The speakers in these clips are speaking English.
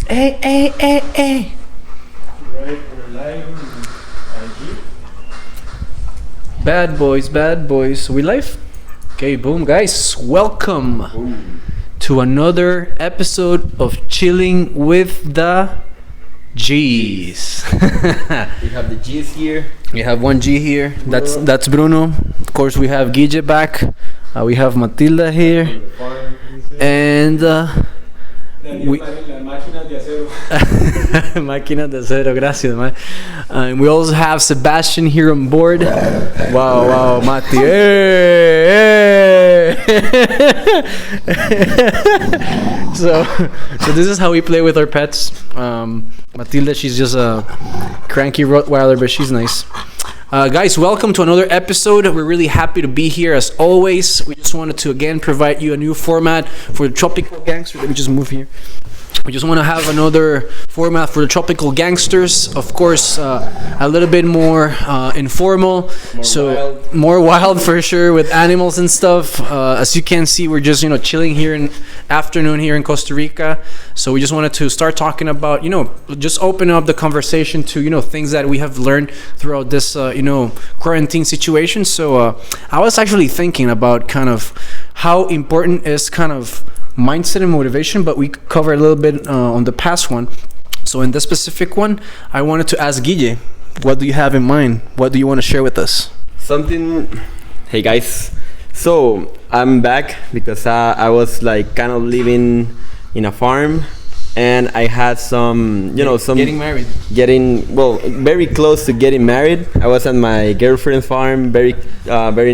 Hey. Right, we're live on IG. Bad boys. We live? Okay, boom, guys. Welcome to another episode of Chilling with the G's. We have the G's here. We have one G here. That's Bruno. Of course, we have Guille back. We have Matilda here. And we Máquina de acero, gracias, man. And we also have Sebastian here on board. Wow, Mati. Hey. So this is how we play with our pets. Matilda, she's just a cranky Rottweiler, but she's nice. Guys, welcome to another episode. We're really happy to be here as always. We just wanted to again provide you a new format for the Tropical Gangster. Let me just move here. We just want to have another format for the Tropical Gangsters. Of course, a little bit more informal, more wild for sure, with animals and stuff. As you can see, we're just chilling here in afternoon here in Costa Rica. So we just wanted to start talking about just open up the conversation to things that we have learned throughout this quarantine situation. So I was actually thinking about kind of how important is kind of mindset and motivation, but we covered a little bit on the past one. So in this specific one, I wanted to ask Guille, what do you have in mind? What do you want to share with us? Hey guys, so I'm back because I was like kind of living in a farm, and I had getting married, very close to getting married. I was at my girlfriend's farm, very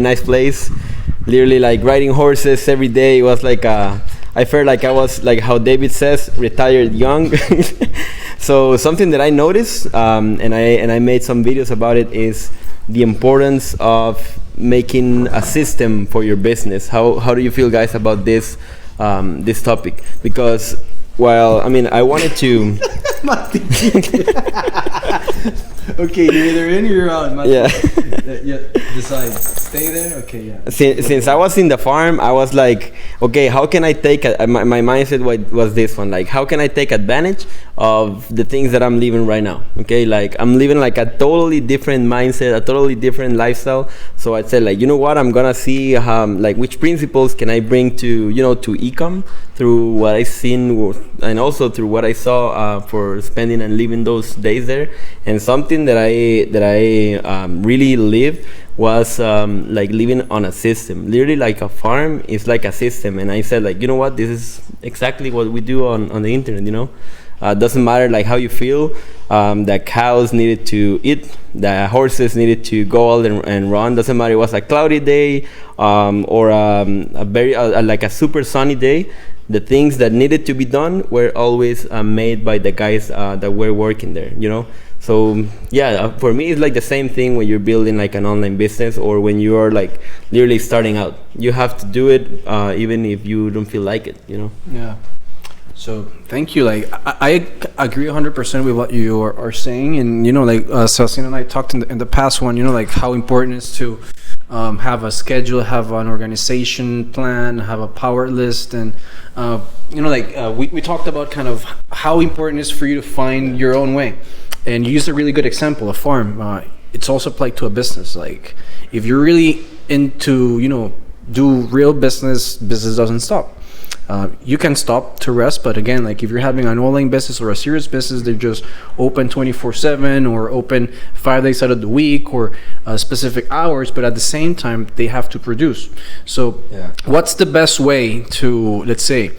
nice place, literally like riding horses every day. It was like I felt like I was, like how David says, retired young. So something that I noticed, and I made some videos about it, is the importance of making a system for your business. How do you feel, guys, about this topic? Because I wanted to. Okay, you're either in or you're out. Yeah. Decide. Stay there. Okay, yeah. Since I was in the farm, I was like, okay, how can I take my mindset was this one, like, how can I take advantage of the things that I'm living right now? Okay, like I'm living like a totally different mindset, a totally different lifestyle. So I said, like, you know what, I'm gonna see like which principles can I bring to to ecom through what I've seen and also through what I saw for spending and living those days there. And something that I really lived was like living on a system. Literally, like a farm is like a system. And I said, like, you know what, this is exactly what we do on the internet. Doesn't matter like how you feel. The cows needed to eat, the horses needed to go out and run. Doesn't matter, it was a cloudy day or a very like a super sunny day. The things that needed to be done were always made by the guys that were working there. So yeah, for me it's like the same thing when you're building like an online business, or when you are like literally starting out. You have to do it even if you don't feel like it. Yeah. So thank you. Like I agree 100% with what you are saying, and like Celestine and I talked in the past one. Like how important it is to have a schedule, have an organization plan, have a power list, and we talked about kind of how important it is for you to find your own way. And you used a really good example, a farm. It's also applied to a business. Like if you're really into do real business doesn't stop. You can stop to rest, but again, like if you're having an online business or a serious business, they're just open 24/7 or open 5 days out of the week or specific hours, but at the same time they have to produce. So What's the best way to, let's say,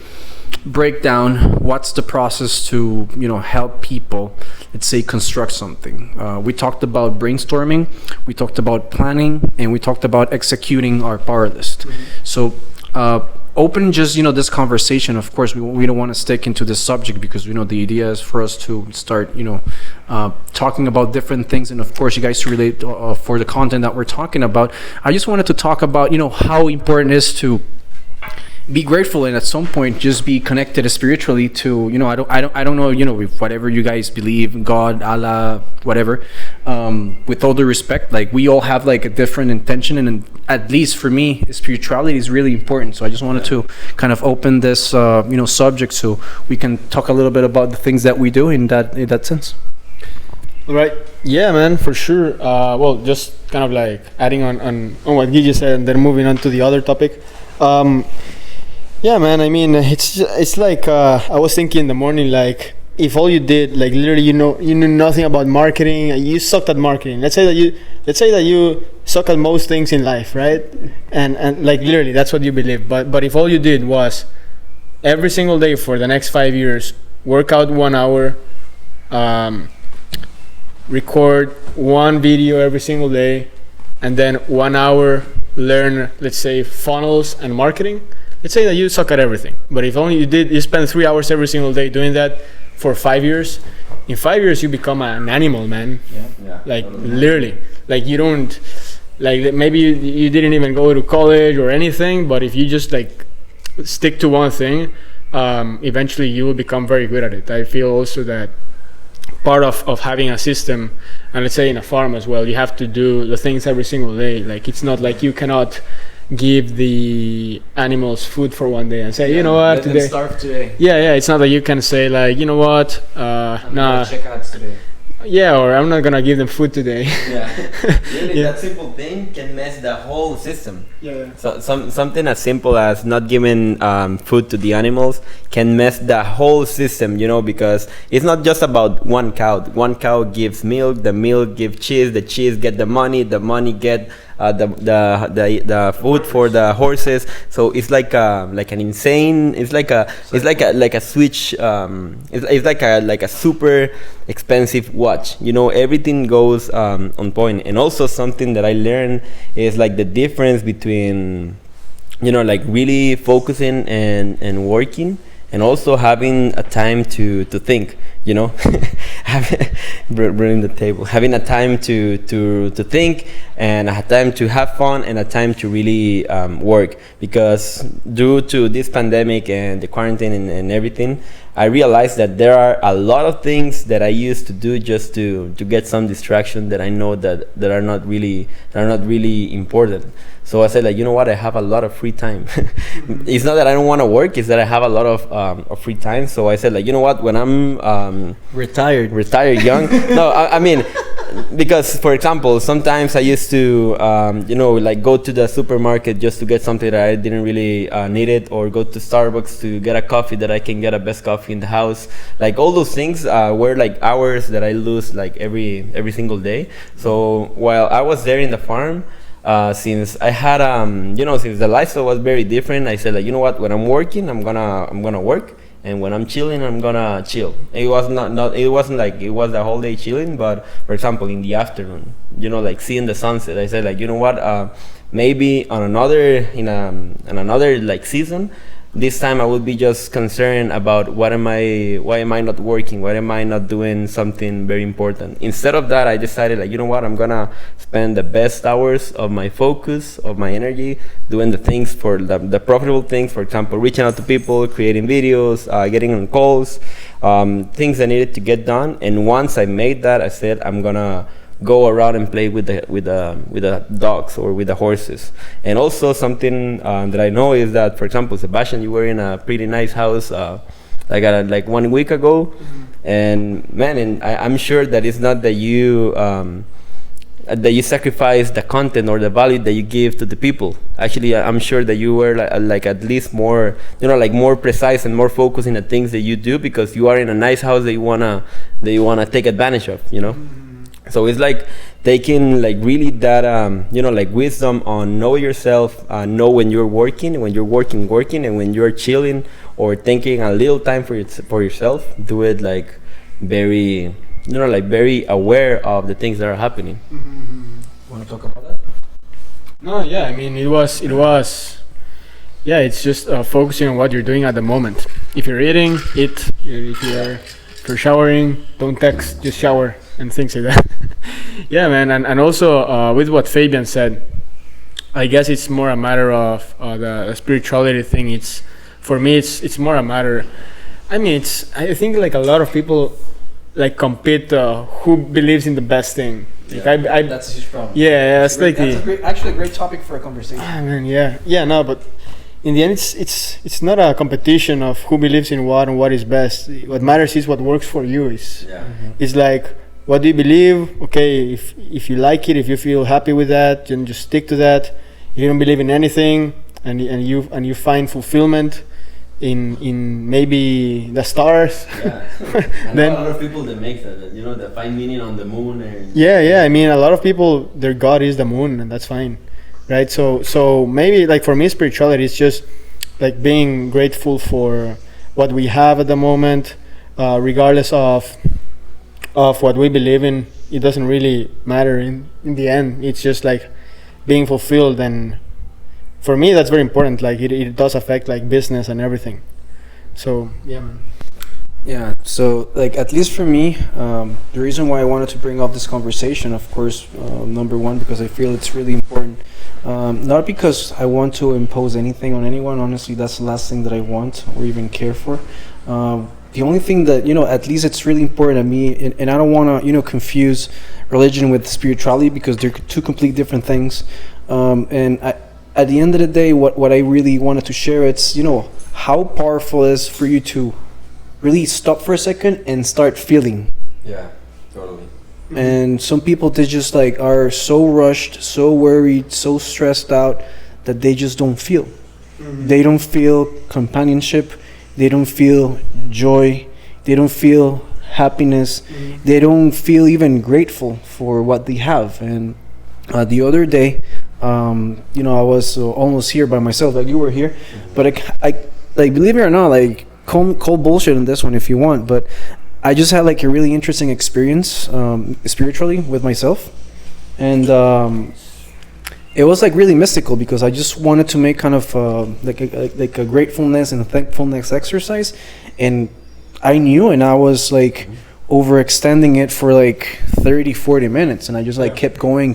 break down what's the process to help people, let's say, construct something? We talked about brainstorming, we talked about planning, and we talked about executing our power list. So open just this conversation. Of course, we don't want to stick into this subject because the idea is for us to start talking about different things, and of course you guys to relate for the content that we're talking about. I just wanted to talk about how important it is to be grateful, and at some point just be connected spiritually to, I don't know, with whatever you guys believe, God, Allah, whatever. With all due respect, like, we all have like a different intention, and at least for me, spirituality is really important. So I just wanted to kind of open this subject so we can talk a little bit about the things that we do in that sense. Right. Yeah, man, for sure. Well, just kind of like adding on what Gigi said, and then moving on to the other topic. Yeah, man. I mean, it's like I was thinking in the morning, like, if all you did, like, literally, you knew nothing about marketing, and you sucked at marketing. Let's say that you suck at most things in life, right? And like, literally, that's what you believe. But if all you did was every single day for the next 5 years, work out 1 hour, record one video every single day, and then 1 hour learn, let's say, funnels and marketing. Let's say that you suck at everything, but if only you spend 3 hours every single day doing that for 5 years, in 5 years you become an animal, man. Yeah. Like, literally, like, you don't, like, maybe you didn't even go to college or anything, but if you just like stick to one thing, eventually you will become very good at it. I feel also that part of having a system, and let's say in a farm as well, you have to do the things every single day. Like, it's not like you cannot give the animals food for one day and say, you know what, let them today starve today. yeah, it's not that you can say, like, you know what, nah, Check ads today. yeah, or I'm not gonna give them food today. Yeah. Really, Yeah. that simple thing can mess the whole system. Yeah. So something as simple as not giving food to the animals can mess the whole system, because it's not just about one cow. One cow gives milk, the milk gives cheese, the cheese get the money get the food for the horses. So it's like an insane. It's like a switch. It's like a super expensive watch. Everything goes on point. And also something that I learned is like the difference between like really focusing and working, and also having a time to think, bring the table, having a time to think, and a time to have fun, and a time to really work. Because due to this pandemic and the quarantine and everything, I realized that there are a lot of things that I used to do just to get some distraction that I know that are not really important. So I said, like, you know what, I have a lot of free time. It's not that I don't want to work, it's that I have a lot of free time. So I said, like, you know what, when I'm retired young, no, I mean, because, for example, sometimes I used to like go to the supermarket just to get something that I didn't really need it, or go to Starbucks to get a coffee that I can get a best coffee in the house. Like, all those things were like hours that I lose, like, every single day. So while I was there in the farm, since I had since the lifestyle was very different, I said, like, you know what, when I'm working, I'm gonna work, and when I'm chilling, I'm gonna chill. It was it wasn't like it was the whole day chilling, but for example, in the afternoon, like seeing the sunset, I said, like, you know what, maybe on another like season, this time I would be just concerned about why am I not working? Why am I not doing something very important? Instead of that, I decided, like, you know what, I'm gonna spend the best hours of my focus, of my energy, doing the things for the profitable things. For example, reaching out to people, creating videos, getting on calls, things I needed to get done. And once I made that, I said, I'm gonna go around and play with the dogs or with the horses. And also something that I know is that, for example, Sebastian, you were in a pretty nice house like 1 week ago, and man, and I'm sure that it's not that you sacrifice the content or the value that you give to the people. Actually, I'm sure that you were like at least more, like more precise and more focused in the things that you do, because you are in a nice house that you wanna take advantage of. So it's like taking, like, really that like wisdom on know yourself, know when you're working, and when you're chilling or taking a little time for yourself. Do it like very very aware of the things that are happening. Want to talk about that? No, yeah, I mean, it was yeah, it's just focusing on what you're doing at the moment. If you're eating, eat. If you're showering, don't text, just shower, and things like that. Yeah, man, and also with what Fabian said, I guess it's more a matter of the spirituality thing. It's for me. It's more a matter. I mean, I think like a lot of people like compete who believes in the best thing. Like That's a huge problem. yeah, it's like Actually a great topic for a conversation. I mean, yeah, no, but in the end, it's not a competition of who believes in what and what is best. What matters is what works for you. It's like, what do you believe? Okay, if you like it, if you feel happy with that, then just stick to that. If you don't believe in anything, and you find fulfillment in maybe the stars. Yeah. And Then- a lot of people that make that, you know, that find meaning on the moon. And Yeah. I mean, a lot of people, their god is the moon, and that's fine, right? So maybe like for me, spirituality is just like being grateful for what we have at the moment, regardless of what we believe in. It doesn't really matter in the end. It's just like being fulfilled, and for me, that's very important. Like it does affect like business and everything. So yeah, man. Yeah, so like at least for me, the reason why I wanted to bring up this conversation, of course, number one, because I feel it's really important. Not because I want to impose anything on anyone. Honestly, that's the last thing that I want or even care for. The only thing that, you know, at least it's really important to me, and I don't want to, you know, confuse religion with spirituality, because they're two completely different things. At the end of the day, what I really wanted to share, it's, you know, how powerful it is for you to really stop for a second and start feeling. yeah, totally. And some people, they just like are so rushed, so worried, so stressed out that they just don't feel. They don't feel companionship, they don't feel joy, they don't feel happiness, they don't feel even grateful for what they have. And the other day, you know, I was almost here by myself, like you were here, but I like, believe it or not, like, call bullshit on this one if you want, but I just had like a really interesting experience spiritually with myself, and it was like really mystical, because I just wanted to make kind of like a gratefulness and a thankfulness exercise, and I knew, and I was like overextending it for like 30-40 minutes, and I just like kept going,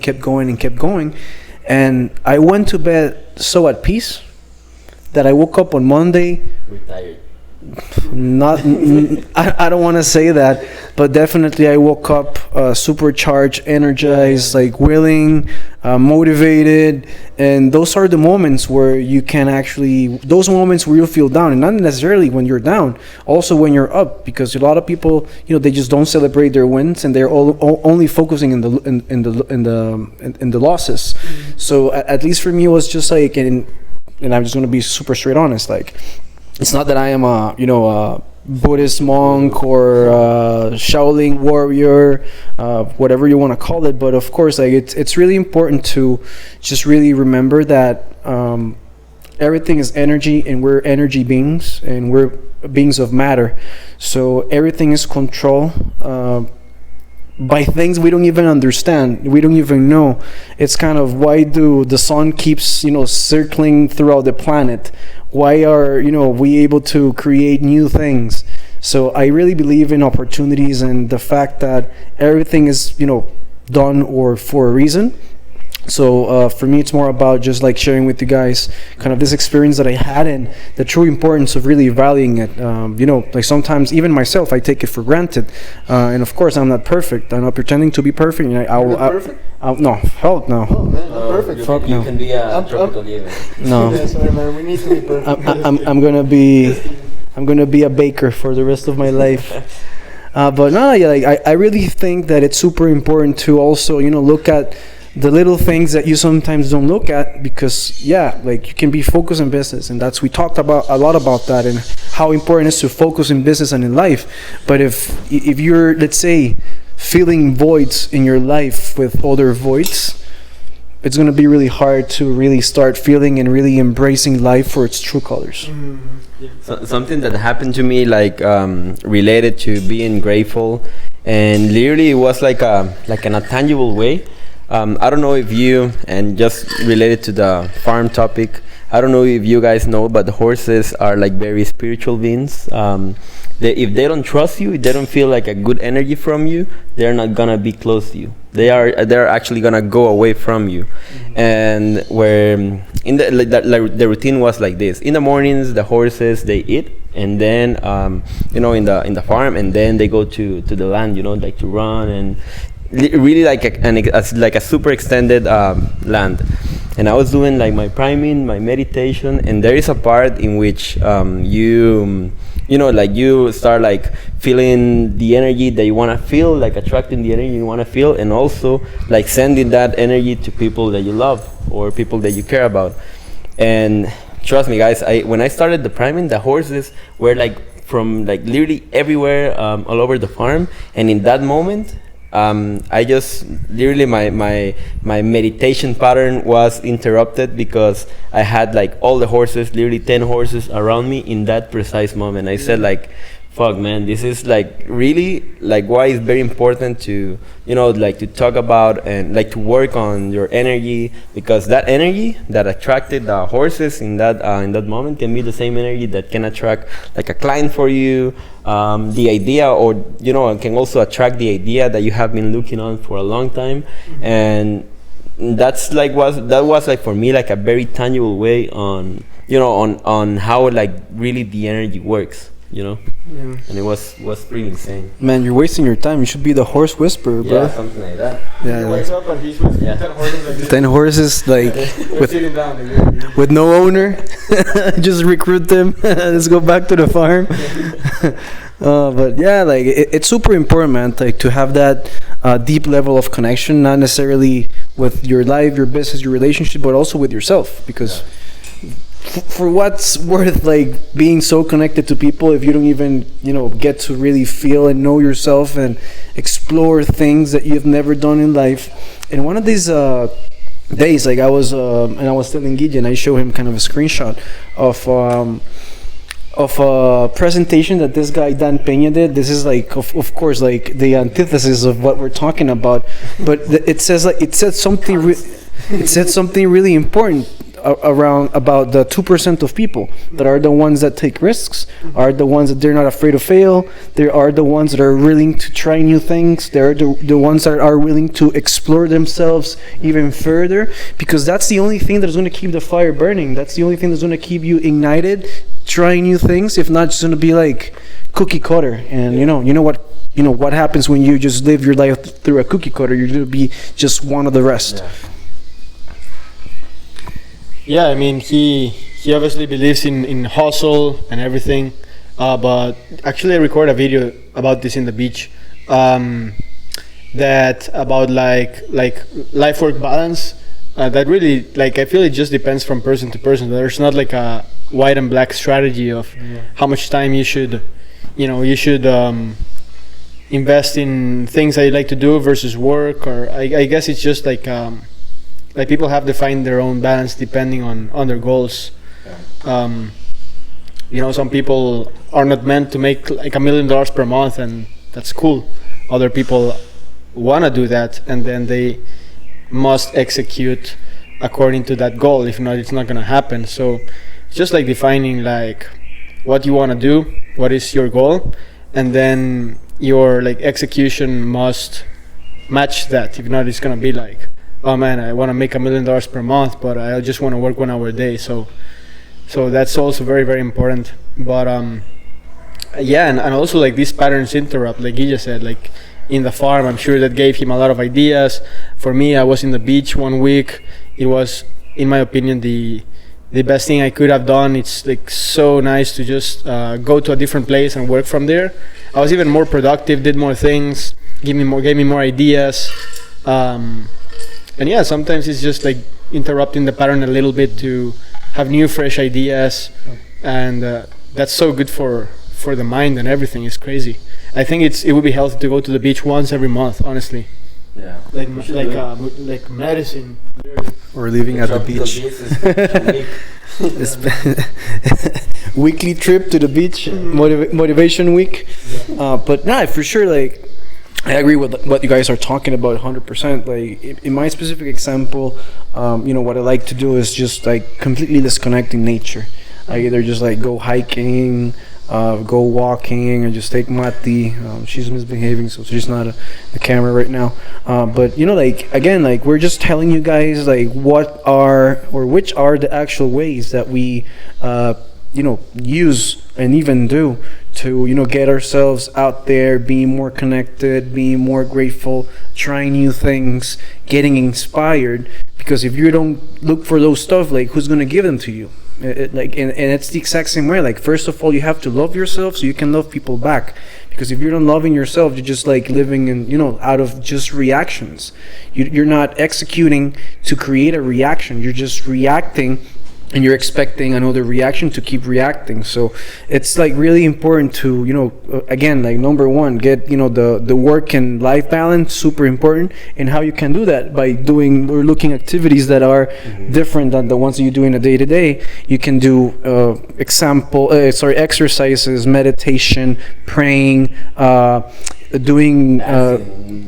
and I went to bed so at peace that I woke up on Monday. Retired. Not, I don't want to say that, but definitely I woke up supercharged, energized, like willing, motivated, and those are the moments where you can actually, those moments where you feel down, and not necessarily when you're down, also when you're up, because a lot of people, you know, they just don't celebrate their wins, and they're only focusing in the losses. So at least for me, it was just like, and I'm just going to be super straight honest, like, it's not that I am a, you know, a Buddhist monk or a Shaolin warrior, whatever you want to call it. But of course, like, it's really important to just really remember that everything is energy, and we're energy beings, and we're beings of matter. So everything is controlled by things we don't even understand, we don't even know. It's kind of, why do the sun keeps, you know, circling throughout the planet? Why are, you know, we able to create new things? So I really believe in opportunities, and the fact that everything is, you know, done or for a reason. So for me, it's more about just like sharing with you guys kind of this experience that I had, and the true importance of really valuing it. You know, like sometimes even myself, I take it for granted. And of course, I'm not perfect. I'm not pretending to be perfect. And Perfect? no, hell no. Oh man, not perfect. Fuck You no. can be a I'm- tropical living. No. Yeah, sorry, man. We need to be perfect. I'm gonna be a baker for the rest of my life. But no, yeah, like I really think that it's super important to also, you know, look at the little things that you sometimes don't look at, because yeah, like, you can be focused in business, and we talked about a lot about that, and how important it is to focus in business and in life. But if you're, let's say, filling voids in your life with other voids, it's going to be really hard to really start feeling and really embracing life for its true colors. So, something that happened to me, like related to being grateful, and literally it was like in a tangible way. I don't know if you, and just related to the farm topic, I don't know if you guys know, but horses are like very spiritual beings. if they don't trust you, if they don't feel like a good energy from you, they're not gonna be close to you. They're actually gonna go away from you. And where in the the routine was like this: in the mornings, the horses they eat, and then in the farm, and then they go to the land, like to run and really like a super extended land. And I was doing like my priming, my meditation, and there is a part in which you start like feeling the energy that you want to feel, like attracting the energy you want to feel, and also like sending that energy to people that you love or people that you care about. And trust me, guys, when I started the priming, the horses were like from like literally everywhere, all over the farm. And in that moment, I just literally my meditation pattern was interrupted because I had like all the horses, literally 10 horses around me in that precise moment. I said like, fuck, man, this is like really like why it's very important to like to talk about and like to work on your energy, because that energy that attracted the horses in that moment can be the same energy that can attract like a client for you, the idea, or can also attract the idea that you have been looking on for a long time. And that's like that was like for me like a very tangible way on on how like really the energy works. Yeah. And it was pretty insane. Man, you're wasting your time. You should be the horse whisperer, bro. Yeah, something like that. Yeah, He wakes up and he's with 10 horses like this. 10 horses, like They're sitting down. Like, with no owner. Just recruit them. Let's go back to the farm. But yeah, like it's super important, man. Like to have that deep level of connection, not necessarily with your life, your business, your relationship, but also with yourself. Because for what's worth, like being so connected to people if you don't even get to really feel and know yourself and explore things that you've never done in life. And one of these days, like I was telling Guille, and I show him kind of a screenshot of a presentation that this guy Dan Peña did. This is like of course like the antithesis of what we're talking about, but it said something really important around about the 2% of people that are the ones that take risks, are the ones that they're not afraid to fail. They are the ones that are willing to try new things. They're the ones that are willing to explore themselves even further, because that's the only thing that is going to keep the fire burning. That's the only thing that's going to keep you ignited, trying new things. If not, it's going to be like cookie cutter. And you know what happens when you just live your life through a cookie cutter. You're going to be just one of the rest. Yeah, I mean, he obviously believes in hustle and everything, but actually I recorded a video about this in the beach, that about like life-work balance, that really, like, I feel it just depends from person to person. There's not like a white and black strategy of how much time you should invest in things that you like to do versus work, or I guess it's just like people have to find their own balance depending on their goals. Some people are not meant to make like $1 million per month, and that's cool. Other people want to do that, and then they must execute according to that goal. If not, it's not going to happen. So it's just like defining like what you want to do, what is your goal, and then your like execution must match that. If not, it's going to be like, oh man, I want to make $1 million per month, but I just want to work 1 hour a day. So that's also very, very important. But and also like these patterns interrupt, like you just said, like in the farm, I'm sure that gave him a lot of ideas. For me, I was in the beach 1 week. It was, in my opinion, the best thing I could have done. It's like so nice to just go to a different place and work from there. I was even more productive, did more things, gave me more ideas. And yeah, sometimes it's just like interrupting the pattern a little bit to have new, fresh ideas, and that's so good for the mind and everything. It's crazy. I think it would be healthy to go to the beach once every month, honestly. Yeah. Like medicine. Or living at the beach. Weekly trip to the beach, motivation week. But nah, for sure, like I agree with what you guys are talking about 100%. Like in my specific example, what I like to do is just like completely disconnecting nature. I either just like go hiking, go walking and just take Mati. She's misbehaving, so she's not the camera right now. But like again, like we're just telling you guys like what are or which are the actual ways that we use and even do to get ourselves out there, being more connected, being more grateful, trying new things, getting inspired. Because if you don't look for those stuff, like who's gonna give them to you? And it's the exact same way. Like first of all, you have to love yourself so you can love people back. Because if you're not loving yourself, you're just like living in out of just reactions. You're not executing to create a reaction. You're just reacting, and you're expecting another reaction to keep reacting. So it's like really important to again, like number one, get the work and life balance, super important. And how you can do that by doing or looking activities that are different than the ones that you do in a day-to-day. You can do exercises, meditation, praying, doing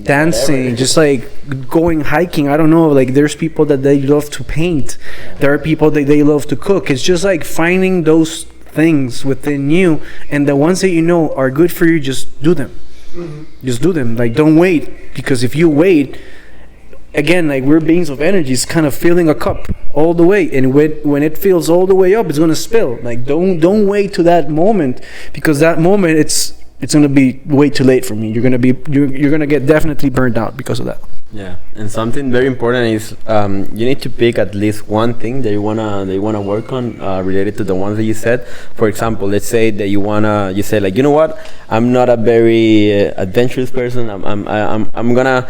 dancing, just like going hiking. I don't know, like there's people that they love to paint, there are people that they love to cook. It's just like finding those things within you, and the ones that are good for you, just do them. Just do them. Like don't wait, because if you wait, again, like we're beings of energy, it's kind of filling a cup all the way, and when it fills all the way up, it's gonna spill. Like don't wait to that moment, because that moment it's gonna be way too late for me. You're gonna get definitely burned out because of that. Yeah, and something very important is you need to pick at least one thing that you wanna work on related to the ones that you said. For example, let's say that you say like, you know what, I'm not a very adventurous person. I'm gonna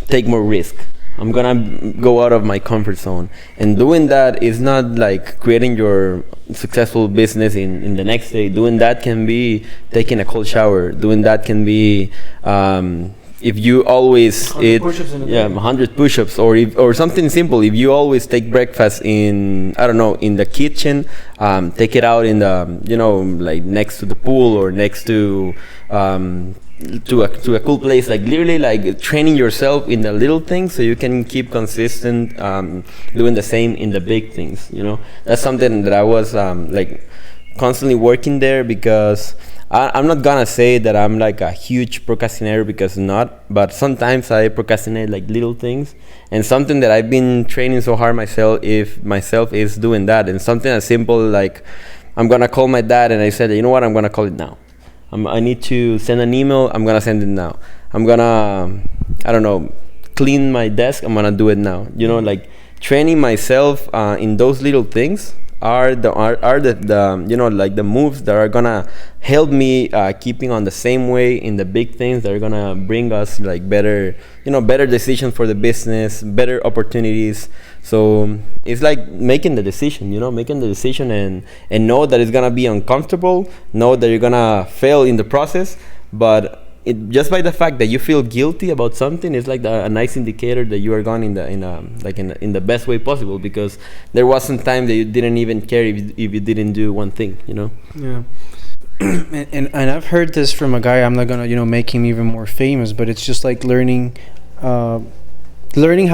take more risk. I'm gonna go out of my comfort zone, and doing that is not like creating your successful business in the next day. Doing that can be taking a cold shower. Doing that can be if you always eat 100 push-ups, or something simple. If you always take breakfast in the kitchen, take it out in the like next to the pool or next to a cool place, like literally like training yourself in the little things so you can keep consistent doing the same in the big things. That's something that I was like constantly working there, because I'm not gonna say that I'm like a huge procrastinator, because not, but sometimes I procrastinate like little things, and something that I've been training so hard myself is doing that. And something as simple like I'm gonna call my dad, and I said, you know what, I'm gonna call it now. I need to send an email, I'm gonna send it now. I'm gonna clean my desk, I'm gonna do it now. Like training myself in those little things are the like the moves that are gonna help me keeping on the same way in the big things that are gonna bring us like better decisions for the business, better opportunities. So it's like making the decision and know that it's gonna be uncomfortable, know that you're gonna fail in the process, but just by the fact that you feel guilty about something is like a nice indicator that you are gone in the best way possible, because there wasn't time that you didn't even care if you didn't do one thing. Yeah. and I've heard this from a guy. I'm not gonna make him even more famous, but it's just like learning how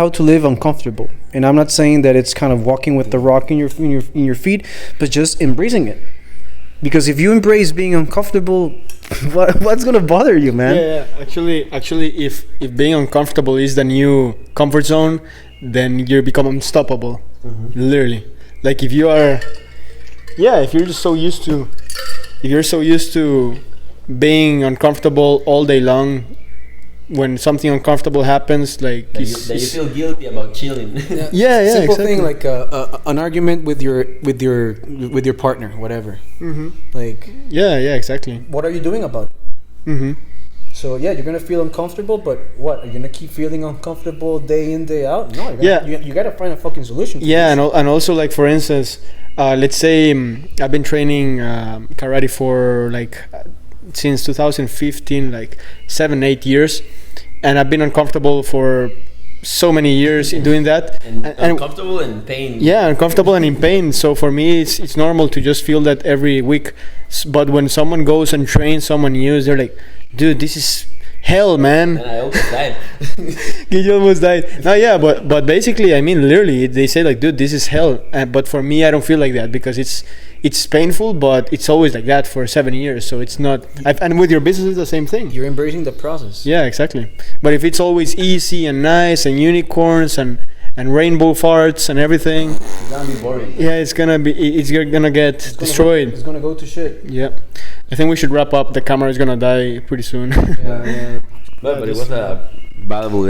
to live uncomfortable. And I'm not saying that it's kind of walking with the rock in your feet, but just embracing it. Because if you embrace being uncomfortable, what's gonna bother you, man? Yeah. Actually, if being uncomfortable is the new comfort zone, then you become unstoppable. Literally, like if you're just so used to being uncomfortable all day long, when something uncomfortable happens, like you feel guilty about chilling. Yeah, Simple exactly. thing like an argument with your partner, whatever. Like exactly. what are you doing about it? So you're gonna feel uncomfortable, but what, are you gonna keep feeling uncomfortable day in, day out? No, you gotta find a fucking solution to this. And also, like, for instance, let's say I've been training karate for like since 2015, like 7-8 years, and I've been uncomfortable for so many years in doing that, and uncomfortable and in pain. Yeah, uncomfortable and in pain. So for me, it's normal to just feel that every week. But when someone goes and trains someone new, they're like, dude, this is hell, man. And I almost died. You almost died. No, yeah, but basically, I mean, literally, they say like, dude, this is hell. But for me, I don't feel like that because it's painful, but it's always like that for 7 years. So it's not. And with your business, it's the same thing. You're embracing the process. Yeah, exactly. But if it's always easy and nice and unicorns and rainbow farts and everything, It's gonna be boring. yeah, it's gonna get destroyed. It's gonna go to shit. Yeah, I think we should wrap up. The camera is gonna die pretty soon. Yeah. But it was a valuable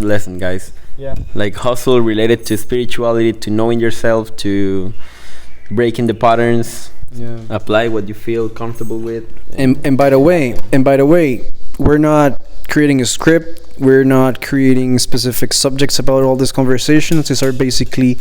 lesson, guys. Yeah. Like hustle related to spirituality, to knowing yourself, to breaking the patterns, Yeah. apply what you feel comfortable with. And by the way, we're not creating a script. We're not creating specific subjects about all these conversations. These are basically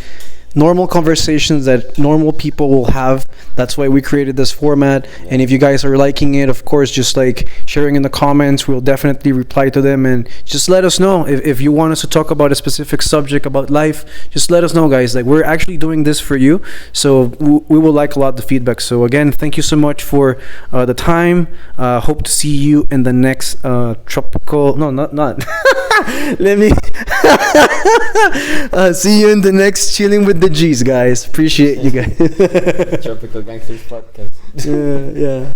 normal conversations that normal people will have. That's why we created this format. And if you guys are liking it, of course, just like sharing in the comments, we'll definitely reply to them. And just let us know if you want us to talk about a specific subject about life. Just let us know, guys. Like, we're actually doing this for you, so we will like a lot the feedback. So again, thank you so much for the time. Hope to see you in the next tropical. No, not. Let me see you in the next Chilling with the G's, guys. Appreciate you guys. Tropical Gangsters podcast. Yeah.